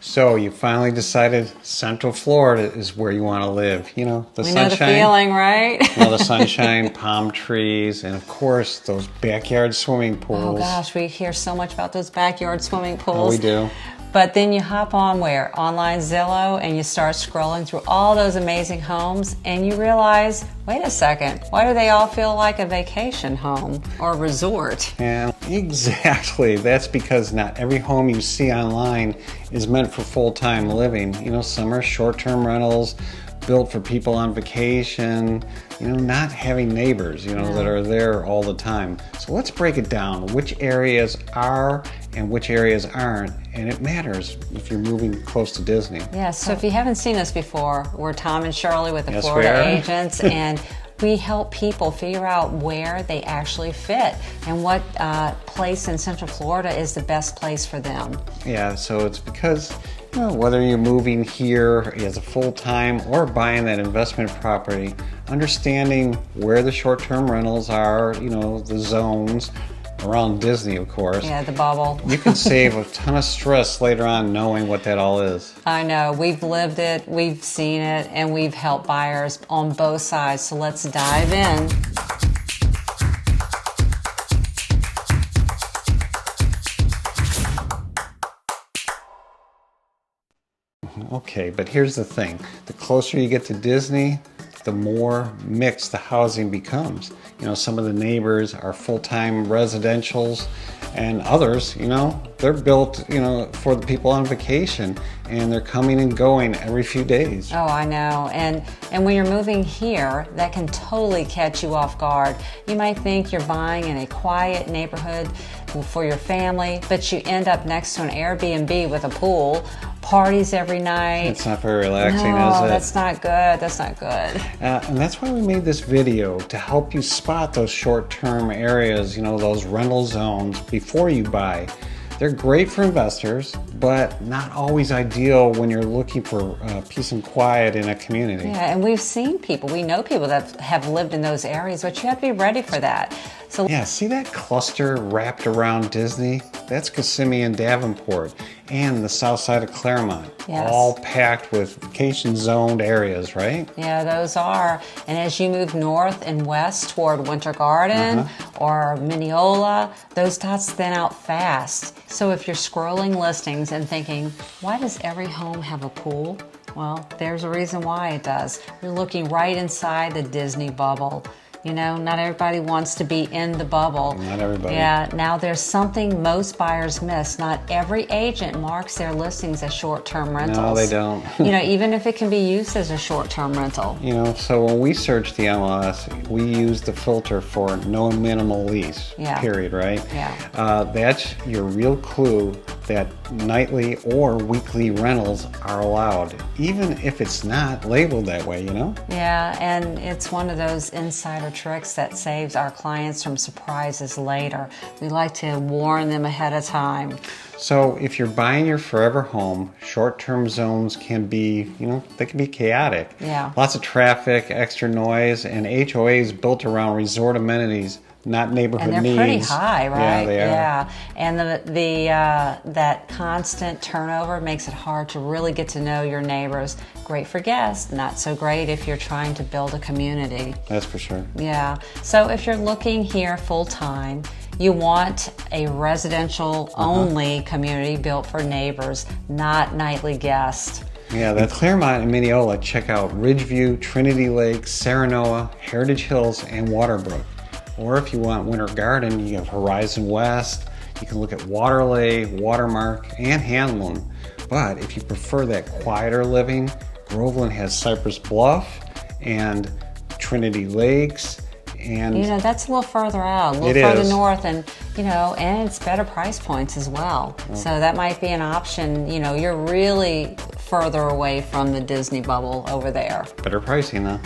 So you finally decided Central Florida is where you want to live. You know, the We sunshine. know the feeling, right? The sunshine, palm trees, and of course those backyard swimming pools. Oh gosh, we hear so much about those backyard swimming pools. Oh, we do. But then you hop on where? Online Zillow, and you start scrolling through all those amazing homes, and you realize, wait a second, why do they all feel like a vacation home or resort? And exactly, that's because not every home you see online is meant for full-time living. You know, some are short-term rentals, built for people on vacation, you know, not having neighbors, you know, that are there all the time. So let's break it down, which areas are and which areas aren't, and it matters if you're moving close to Disney. Yeah, so if you haven't seen us before, we're Tom and Shirley with the Yes, Florida we are. Agents, and we help people figure out where they actually fit and what place in Central Florida is the best place for them. Yeah, so it's because, you know, whether you're moving here as a full-time or buying that investment property, understanding where the short-term rentals are, you know, the zones around Disney, of course. Yeah, the bubble. You can save a ton of stress later on knowing what that all is. I know, we've lived it, we've seen it, and we've helped buyers on both sides. So let's dive in. Okay, but here's the thing. The closer you get to Disney, the more mixed the housing becomes. You know, some of the neighbors are full-time residentials, and others, you know, they're built, you know, for the people on vacation, and they're coming and going every few days. Oh, I know. And when you're moving here, that can totally catch you off guard. You might think you're buying in a quiet neighborhood for your family, but you end up next to an Airbnb with a pool, parties every night. It's not very relaxing, No, is it? that's not good. That's not good. And that's why we made this video, to help you spot those short-term areas, you know, those rental zones before you buy. They're great for investors, but not always ideal when you're looking for peace and quiet in a community. Yeah, and we've seen people, we know people that have lived in those areas, but you have to be ready for that. So Yeah, see that cluster wrapped around Disney? That's Kissimmee and Davenport and the south side of Claremont. Yes. All packed with vacation zoned areas, right? yeah, those are. And as you move north and west toward Winter Garden or Mineola, those dots thin out fast. So if you're scrolling listings and thinking, why does every home have a pool? Well, there's a reason why it does. You're looking right inside the Disney bubble. You know, not everybody wants to be in the bubble. Not everybody. Yeah, now there's something most buyers miss. Not every agent marks their listings as short-term rentals. No, they don't. You know, even if it can be used as a short-term rental. You know, so when we search the MLS, we use the filter for no minimal lease, Yeah. period, right? Yeah. That's your real clue that nightly or weekly rentals are allowed, even if it's not labeled that way, you know? Yeah, and it's one of those insider tricks that saves our clients from surprises later. We like to warn them ahead of time. So if you're buying your forever home, short-term zones can be, you know, they can be chaotic. Yeah. Lots of traffic, extra noise, and HOAs built around resort amenities, not neighborhood And they're needs. pretty high, right? Yeah, they are. Yeah, and that constant turnover makes it hard to really get to know your neighbors. Great for guests, not so great if you're trying to build a community. That's for sure. Yeah, so if you're looking here full-time, you want a residential only community built for neighbors, not nightly guests. Yeah, that's Claremont and Mineola. Check out Ridgeview, Trinity Lake, Serenoa, Heritage Hills, and Waterbrook. Or if you want Winter Garden, you have Horizon West. You can look at Waterlay, Watermark, and Hanlon. But if you prefer that quieter living, Groveland has Cypress Bluff and Trinity Lakes. And You know, that's a little further out, a little It further is. north, and, you know, and it's better price points as well. So that might be an option. You know, you're really further away from the Disney bubble over there. better pricing though.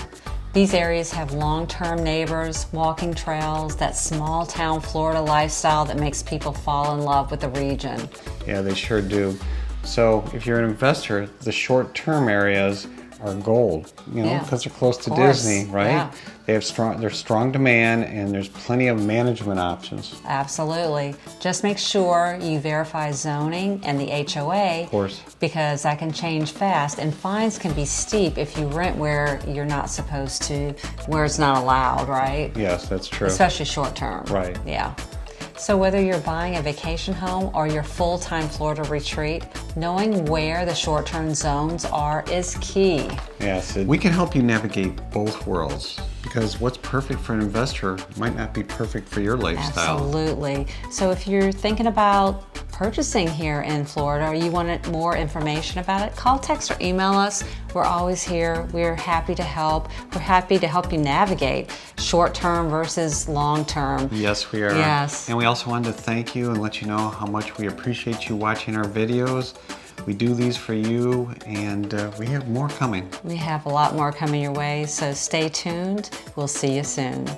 These areas have long-term neighbors, walking trails, that small-town Florida lifestyle that makes people fall in love with the region. Yeah, they sure do. So if you're an investor, the short-term areas are gold, you know, Yeah, because they're close to of course. Disney, right? Yeah. There's strong demand, and there's plenty of management options. Absolutely. Just make sure you verify zoning and the HOA. Of course. Because that can change fast, and fines can be steep if you rent where you're not supposed to, where it's not allowed, right? Yes, that's true. Especially short term. Right. Yeah. So whether you're buying a vacation home or your full-time Florida retreat, knowing where the short-term zones are is key. Yes, we can help you navigate both worlds, because what's perfect for an investor might not be perfect for your lifestyle. Absolutely. So if you're thinking about purchasing here in Florida or you wanted more information about it, call, text, or email us. We're always here. We're happy to help. We're happy to help you navigate short-term versus long-term. Yes, we are. Yes. And we also wanted to thank you and let you know how much we appreciate you watching our videos. We do these for you, and we have more coming. We have a lot more coming your way, so stay tuned. We'll see you soon.